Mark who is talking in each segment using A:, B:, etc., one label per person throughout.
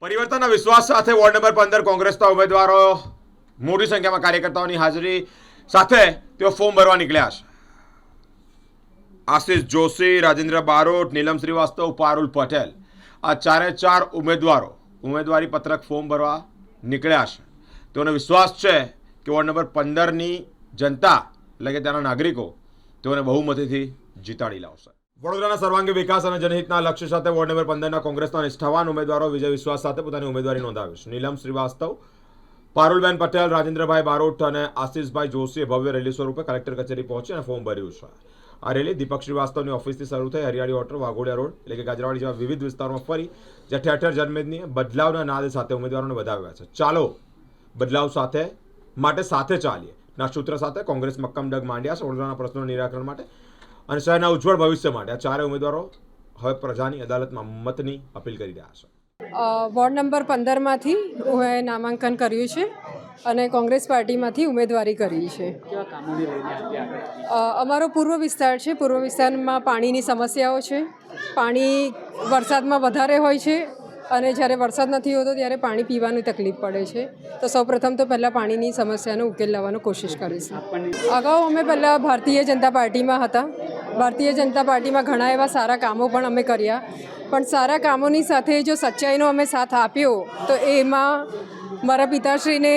A: પરિવર્તનના વિશ્વાસ સાથે વોર્ડ નંબર 15 કોંગ્રેસના ઉમેદવારો મોટી સંખ્યામાં કાર્યકર્તાઓની હાજરી સાથે તેઓ ફોર્મ ભરવા નીકળ્યા છે. આશિષ જોશી, રાજેન્દ્ર બારોટ, નીલમ શ્રીવાસ્તવ, પારુલ પટેલ આ ચાર ઉમેદવારો ઉમેદવારી પત્રક ફોર્મ ભરવા નીકળ્યા છે. તેઓને વિશ્વાસ છે કે વોર્ડ નંબર 15ની જનતા એટલે કે ત્યાંના નાગરિકો તેઓને બહુમતીથી જીતાડી લાવશે. વડોદરાના સર્વાંગી વિકાસ અને જનહિતના લક્ષ્ય સાથે વોર્ડ નંબર 15ના કોંગ્રેસના નિષ્ઠાવાન ઉમેદવારો વિજય વિશ્વાસ સાથે પોતાની ઉમેદવારી નોંધાવી છે. નીલમ શ્રીવાસ્તવ, પારુલબેન પટેલ, રાજેન્દ્રભાઈ બારોટ અને આશિષભાઈ જોશીએ ભવ્ય રેલી સ્વરૂપે કલેક્ટર કચેરી પહોંચી અને ફોર્મ ભર્યું છે. આ રેલી દીપક શ્રીવાસ્તવની ઓફિસથી શરૂ થઈ હરિયાળી હોટલ, વાઘોડિયા રોડ એટલે કે ગાજરાવાડી જેવા વિવિધ વિસ્તારોમાં ફરી જ્યાં ઠેર ઠેર જનમેદની બદલાવના નાદ સાથે ઉમેદવારોને વધાવ્યા છે. ચાલો બદલાવ સાથે માટે સાથે ચાલીએ ના સૂત્ર સાથે કોંગ્રેસ મક્કમ ડગ માંડ્યા છે વડોદરાના પ્રશ્નોના નિરાકરણ માટે અને શહેરના ઉજ્જવળ ભવિષ્ય માટે. આ ચારે ઉમેદવારો હવે પ્રજાની અદાલતમાં મતની અપીલ કરી રહ્યા છે.
B: વોર્ડ નંબર 15માંથી હું નામાંકન કર્યું છે અને કોંગ્રેસ પાર્ટીમાંથી ઉમેદવારી કરી છે. અમારો પૂર્વ વિસ્તાર છે. પૂર્વ વિસ્તારમાં પાણીની સમસ્યાઓ છે. પાણી વરસાદમાં વધારે હોય છે અને જ્યારે વરસાદ નથી હોતો ત્યારે પાણી પીવાની તકલીફ પડે છે. તો સૌપ્રથમ તો પહેલાં પાણીની સમસ્યાનો ઉકેલ લાવવાનો કોશિશ કરીશું. અગાઉ અમે પહેલાં ભારતીય જનતા પાર્ટીમાં હતા. ભારતીય જનતા પાર્ટીમાં ઘણા એવા સારા કામો પણ અમે કર્યા, પણ સારા કામોની સાથે જો સચ્ચાઈનો અમે સાથ આપ્યો તો એમાં મારા પિતાશ્રીને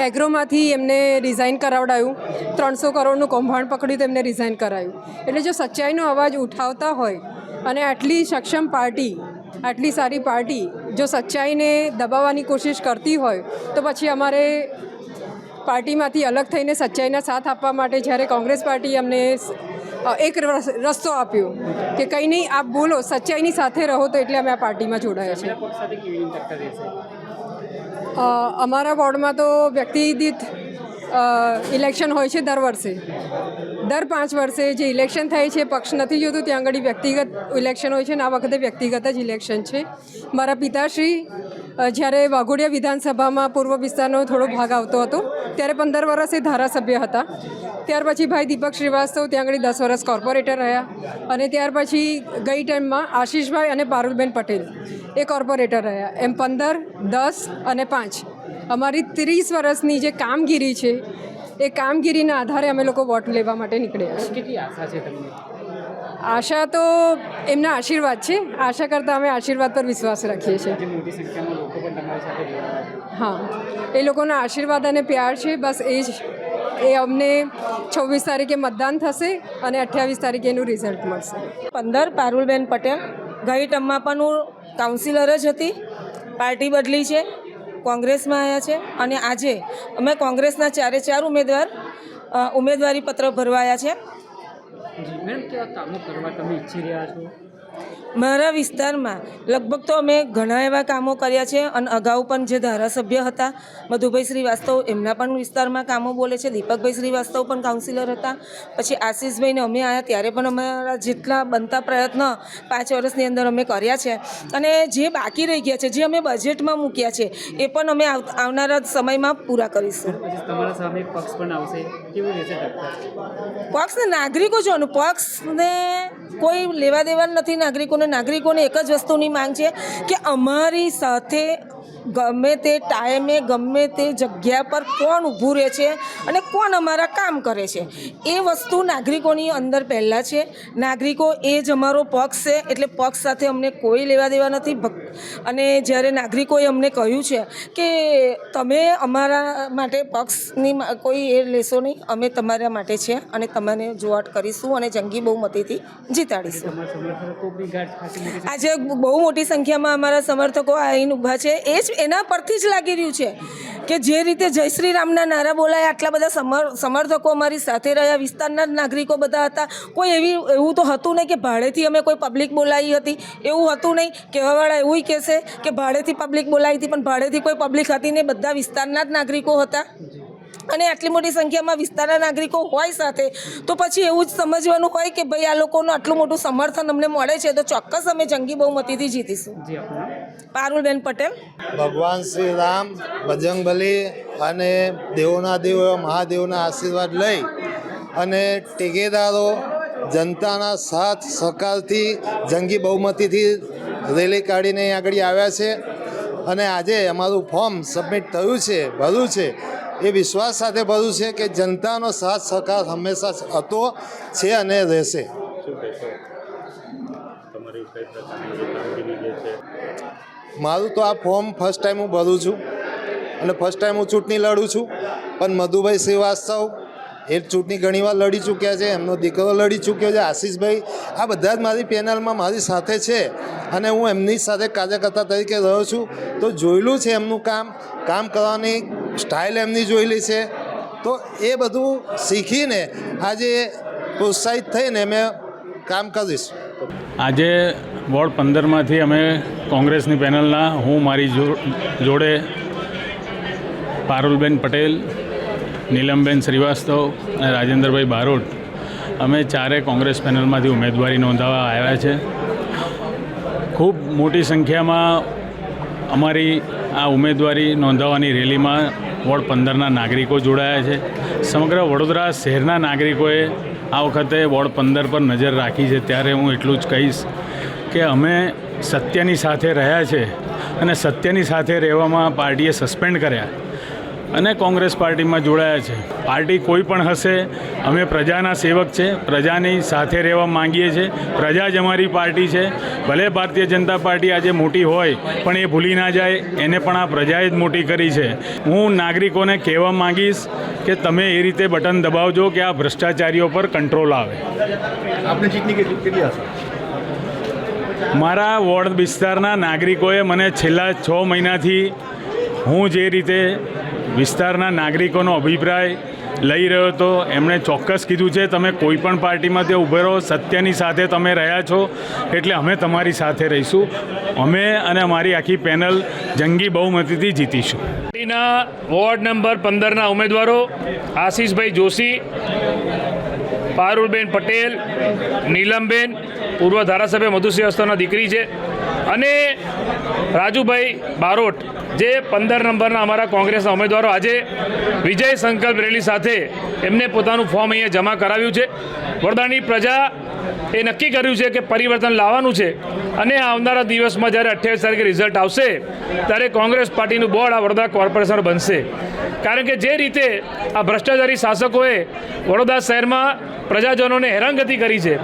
B: એગ્રોમાંથી એમને રિઝાઇન કરાવડાયું. 300 કરોડનું કૌભાંડ પકડ્યું તો એમને રિઝાઇન કરાવ્યું. એટલે જો સચ્ચાઈનો અવાજ ઉઠાવતા હોય અને આટલી સક્ષમ પાર્ટી, આટલી સારી પાર્ટી જો સચ્ચાઈને દબાવવાની કોશિશ કરતી હોય તો પછી અમારે પાર્ટીમાંથી અલગ થઈને સચ્ચાઈના સાથ આપવા માટે જ્યારે કોંગ્રેસ પાર્ટી અમને એક રસ્તો આપ્યો કે કંઈ નહીં, આપ બોલો, સચ્ચાઈની સાથે રહો, તો એટલે અમે આ પાર્ટીમાં જોડાયા છીએ. અમારા વોર્ડમાં તો વ્યક્તિ દીઠ ઇલેક્શન હોય છે દર વર્ષે. દર 5 વર્ષે જે ઇલેક્શન થાય છે, પક્ષ નથી જોતું ત્યાં આગળ વ્યક્તિગત ઇલેક્શન હોય છે અને આ વખતે વ્યક્તિગત જ ઇલેક્શન છે. મારા પિતાશ્રી જ્યારે વાઘોડિયા વિધાનસભામાં પૂર્વ વિસ્તારનો થોડો ભાગ આવતો હતો ત્યારે 15 વર્ષે ધારાસભ્ય હતા. ત્યાર પછી ભાઈ દીપક શ્રીવાસ્તવ ત્યાં આગળ 10 વર્ષ કોર્પોરેટર રહ્યા અને ત્યાર પછી ગઈ ટાઈમમાં આશિષભાઈ અને પારુલબેન પટેલ એ કોર્પોરેટર રહ્યા. એમ 15, 10 અને 5 અમારી 30 વર્ષની જે કામગીરી છે એ કામગીરીના આધારે અમે લોકો વોટ લેવા માટે નીકળ્યા છીએ.
C: કેટલી આશા છે તમને?
B: આશા તો એમના આશીર્વાદ છે. આશા કરતાં અમે આશીર્વાદ પર વિશ્વાસ રાખીએ છીએ.
C: મોટી સંખ્યામાં લોકો પણ તમારી સાથે જોડાયા છે.
B: હા, એ લોકોના આશીર્વાદ અને પ્યાર છે, બસ એ જ. એ અમને 26 તારીખે મતદાન થશે અને 28 તારીખે એનું રિઝલ્ટ મળશે.
D: 15 પારુલબેન પટેલ. ગઈ ટર્મમાં પણ હું કાઉન્સિલર જ હતી. પાર્ટી બદલી છે, કોંગ્રેસમાં આવ્યા છે અને આજે અમે કોંગ્રેસના 4 ઉમેદવારી પત્ર ભરવાયા છે.
C: જી મેડમ, કેવા કામો કરવા તમે ઈચ્છી રહ્યા છો?
D: મારા વિસ્તારમાં લગભગ તો અમે ઘણા એવા કામો કર્યા છે અને અગાઉ પણ જે ધારાસભ્ય હતા મધુભાઈ શ્રીવાસ્તવ, એમના પણ વિસ્તારમાં કામો બોલે છે. દીપકભાઈ શ્રીવાસ્તવ પણ કાઉન્સિલર હતા. પછી આશિષભાઈને અમે આવ્યા ત્યારે પણ અમારા જેટલા બનતા પ્રયત્ન 5 વર્ષની અંદર અમે કર્યા છે અને જે બાકી રહી ગયા છે, જે અમે બજેટમાં મૂક્યા છે, એ પણ અમે આવનારા સમયમાં પૂરા કરીશું.
C: પછી તમારા સામે પક્ષ પણ આવશે, કેવી રીતે ટક્કર?
D: પક્ષને નાગરિકો જોવાનું, પક્ષને કોઈ લેવા દેવા નથી. નાગરિકોને એક જ વસ્તુની માંગ છે કે અમારી સાથે ગમે તે ટાઈમે ગમે તે જગ્યા પર કોણ ઊભું રહે છે અને કોણ અમારા કામ કરે છે, એ વસ્તુ નાગરિકોની અંદર પહેલાં છે. નાગરિકો એ જ અમારો પક્ષ છે, એટલે પક્ષ સાથે અમને કોઈ લેવા દેવા નથી. અને જ્યારે નાગરિકોએ અમને કહ્યું છે કે તમે અમારા માટે પક્ષની કોઈ એ લેશો નહીં, અમે તમારા માટે છે અને તમને જોવાટ કરીશું અને જંગી બહુમતીથી જીતાડીશું. આજે બહુ મોટી સંખ્યામાં અમારા સમર્થકો આવીને ઊભા છે. એ જ એના પરથી જ લાગી રહ્યું છે કે જે રીતે જય શ્રી રામના નારા બોલાય, આટલા બધા સમર્થકો અમારી સાથે રહ્યા. વિસ્તારના જ નાગરિકો બધા હતા. કોઈ એવું તો હતું નહીં કે ભાડેથી અમે કોઈ પબ્લિક બોલાવી હતી, એવું હતું નહીં. કહેવાવાળા એવું કહેશે કે ભાડેથી પબ્લિક બોલાવી હતી, પણ ભાડેથી કોઈ પબ્લિક હતી નહીં. બધા વિસ્તારના જ નાગરિકો હતા અને આટલી મોટી સંખ્યામાં વિસ્તારના નાગરિકો હોય સાથે તો પછી એવું જ સમજવાનું હોય કે ભાઈ આ લોકોનું આટલું મોટું સમર્થન અમને મળે છે તો ચોક્કસ અમે જંગી બહુમતીથી જીતીશું. પારુલબેન પટેલ.
E: ભગવાન શ્રી રામ, બજરંગબલી અને દેવોના દેવ મહાદેવના આશીર્વાદ લઈ અને ટેકેદારો જનતાના સાથ સહકારથી જંગી બહુમતીથી રેલી કાઢીને અહીં આગળ આવ્યા છે અને આજે અમારું ફોર્મ સબમિટ થયું છે, ભર્યું છે, એ વિશ્વાસ સાથે ભર્યું છે કે જનતાનો સાથ સહકાર હંમેશા હતો, છે અને રહેશે. મારું તો આ ફોર્મ ફર્સ્ટ ટાઈમ હું ભરું છું અને ફર્સ્ટ ટાઈમ હું ચૂંટણી લડું છું, પણ મધુભાઈ શ્રીવાસ્તવ એ ચૂંટણી ઘણીવાર લડી ચૂક્યા છે, એમનો દીકરો લડી ચૂક્યો છે, આશીષભાઈ, આ બધા જ મારી પેનલમાં મારી સાથે છે અને હું એમની સાથે કાર્યકર્તા તરીકે રહ્યો છું. તો જોયેલું છે એમનું કામ કરવાની સ્ટાઇલ એમની જોયેલી છે, તો એ બધું શીખીને આજે પ્રોત્સાહિત થઈને મેં કામ કરીશ.
F: આજે વોર્ડ 15માંથી અમે કોંગ્રેસની પેનલના, હું મારી જોડે પારુલબેન પટેલ, નીલમબેન શ્રીવાસ્તવ અને રાજેન્દ્રભાઈ બારોટ, અમે ચારે કોંગ્રેસ પેનલમાંથી ઉમેદવારી નોંધાવવા આવ્યા છે. ખૂબ મોટી સંખ્યામાં અમારી આ ઉમેદવારી નોંધાવવાની રેલીમાં વોર્ડ 15ના નાગરિકો જોડાયા છે. સમગ્ર વડોદરા શહેરના નાગરિકોએ આ વખતે વોર્ડ 15 પર નજર રાખી છે. ત્યારે હું એટલું જ કહીશ કે અમે સત્યની સાથે રહ્યા છે અને સત્યની સાથે રહેવામાં પાર્ટીએ સસ્પેન્ડ કર્યા અને કોંગ્રેસ પાર્ટીમાં જોડાયા છે. પાર્ટી કોઈ પણ હશે, અમે પ્રજાના સેવક છે, પ્રજાની સાથે રહેવા માંગીએ છીએ. પ્રજા જ અમારી પાર્ટી છે. ભલે ભારતીય જનતા પાર્ટી આજે મોટી હોય પણ એ ભૂલી ના જાય, એને પણ આ પ્રજાએ જ મોટી કરી છે. હું નાગરિકોને કહેવા માંગીશ કે તમે એ રીતે બટન દબાવજો કે આ ભ્રષ્ટાચારીઓ પર કંટ્રોલ આવે.
G: આપને જીતની કેટલી આશા?
F: મારા વોર્ડ વિસ્તારના નાગરિકોએ મને છેલ્લા 6 મહિનાથી હું જે રીતે વિસ્તારના નાગરિકોનો અભિપ્રાય લઈ રહ્યો હતો, એમણે ચોક્કસ કીધું છે તમે કોઈ પણ પાર્ટીમાં તે ઊભે રહો, સત્યની સાથે તમે રહ્યા છો એટલે અમે તમારી સાથે રહીશું. અમે અને અમારી આખી પેનલ જંગી બહુમતીથી જીતીશું.
H: પાર્ટીના વોર્ડ નંબર 15ના ઉમેદવારો આશીષભાઈ જોશી, પારુલબેન પટેલ, નીલમબેન, પૂર્વ ધારાસભ્ય મધુ શ્રીવાસ્તવના દીકરી છે, અને રાજુભાઈ બારોટ, જે 15 નંબરના અમારા કોંગ્રેસના ઉમેદવારો આજે વિજય સંકલ્પ રેલી સાથે એમને પોતાનું ફોર્મ અહીંયા જમા કરાવ્યું છે. વડોદરાની પ્રજા એ નક્કી કર્યું છે કે પરિવર્તન લાવવાનું છે અને આવનારા દિવસમાં જ્યારે 28 તારીખે રિઝલ્ટ આવશે ત્યારે કોંગ્રેસ પાર્ટીનું બોર્ડ આ વડોદરા કોર્પોરેશન બનશે. કારણ કે જે રીતે આ ભ્રષ્ટાચારી શાસકોએ વડોદરા શહેરમાં પ્રજાજનોને હેરાનગતિ કરી છે,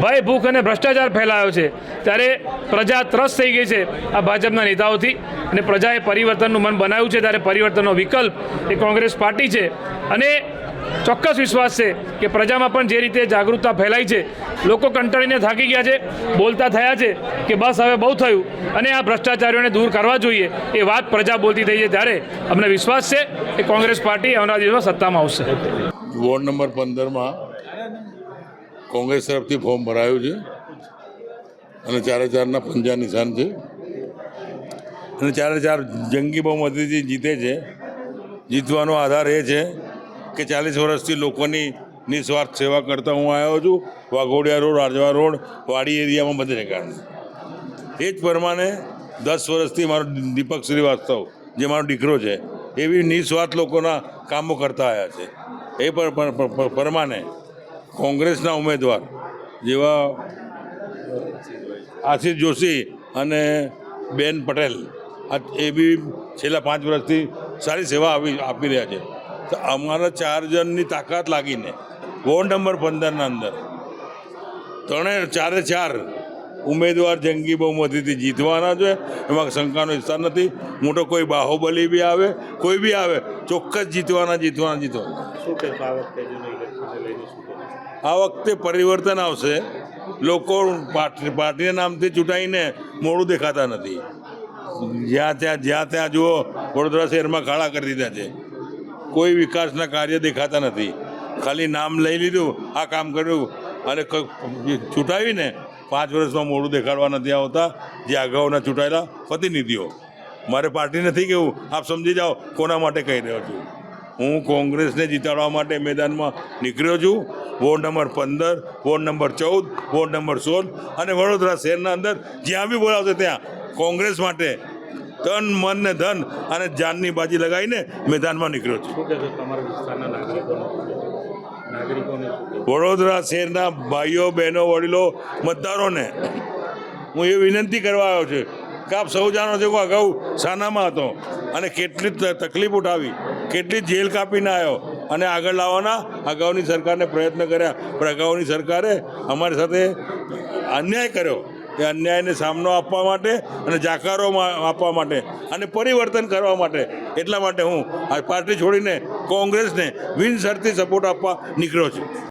H: ભય, ભૂખ અને ભ્રષ્ટાચાર ફેલાયો છે, ત્યારે પ્રજા ત્રસ્ત થઈ ગઈ છે આ ભાજપના નેતાઓથી અને પ્રજાએ પરિવર્તનનું મન બનાવ્યું છે. ત્યારે પરિવર્તનનો વિકલ્પ એ કોંગ્રેસ પાર્ટી છે અને ચોક્કસ વિશ્વાસ છે કે પ્રજામાં પણ જે રીતે જાગૃતતા ફેલાઈ છે, લોકો કંટાળીને થાકી ગયા છે, બોલતા થયા છે કે બસ હવે બહુ થયું અને આ ભ્રષ્ટાચારીઓને દૂર કરવા જોઈએ, એ વાત પ્રજા બોલતી થઈ છે. ત્યારે અમને વિશ્વાસ છે કે કોંગ્રેસ પાર્ટી આવનારા દિવસમાં સત્તામાં આવશે.
I: વોર્ડ નંબર 15માં કોંગ્રેસ તરફથી ફોર્મ ભરાયું છે અને 4-4ના પંજા નિશાન છે અને 4-4 જંગી બહુમતીથી જીતે છે. જીતવાનો આધાર એ છે કે 40 વર્ષથી લોકોની નિસ્વાર્થ સેવા કરતા હું આવ્યો છું. વાઘોડિયા રોડ, રાજવા રોડ, વાડી એરિયામાં બધે કારણે એ જ પ્રમાણે 10 વર્ષથી મારો દીપક શ્રીવાસ્તવ, જે મારો દીકરો છે, એવી નિસ્વાર્થ લોકોના કામો કરતા આવ્યા છે. એ પ્રમાણે કોંગ્રેસના ઉમેદવાર જેવા આશીષ જોશી અને બેન પટેલ, એ બી છેલ્લા 5 વર્ષથી સારી સેવા આપી રહ્યા છે. તો અમારા 4 જણની તાકાત લાગીને વોર્ડ નંબર 15ના અંદર 4 ઉમેદવાર જંગી બહુમતીથી જીતવાના છે. એમાં શંકાનો વિસ્તાર નથી. મોટો કોઈ બાહુબલી બી આવે, કોઈ બી આવે, ચોક્કસ જીતવાના. આ વખતે પરિવર્તન આવશે. લોકો પાર્ટીના નામથી ચૂંટાઈને મોડું દેખાતા નથી. જ્યાં ત્યાં જુઓ વડોદરા શહેરમાં ખાડા કરી દીધા છે. કોઈ વિકાસના કાર્ય દેખાતા નથી. ખાલી નામ લઈ લીધું, આ કામ કર્યું અને ચૂંટાવીને 5 વર્ષમાં મોડું દેખાડવા નથી આવતા જે અગાઉના ચૂંટાયેલા પ્રતિનિધિઓ. મારે પાર્ટી નથી કહેવું, આપ સમજી જાઓ કોના માટે કહી રહ્યો છું. હું કોંગ્રેસને જીતાડવા માટે મેદાનમાં નીકળ્યો છું. Ward number 15, ward number 14, ward number 16 અને વડોદરા શહેરના અંદર જ્યાં બી બોલાવશે ત્યાં કોંગ્રેસ માટે તન, મન ને ધન અને જાનની બાજી લગાવીને મેદાનમાં નીકળ્યો છું. વડોદરા શહેરના ભાઈઓ, બહેનો, વડીલો, મતદારોને હું એ વિનંતી કરવા આવ્યો છું કે આપ સૌ જાણો છો કે અગાઉ સાનામાં હતો અને કેટલી તકલીફ ઉઠાવી, કેટલી જેલ કાપીને આવ્યો અને આગળ લાવવાના અગાઉની સરકારને પ્રયત્ન કર્યા, પણ અગાઉની સરકારે અમારી સાથે અન્યાય કર્યો. એ અન્યાયને સામનો આપવા માટે અને જાકારો આપવા માટે અને પરિવર્તન કરવા માટે, એટલા માટે હું આ પાર્ટી છોડીને કોંગ્રેસને બિનશરતી સપોર્ટ આપવા નીકળ્યો છું.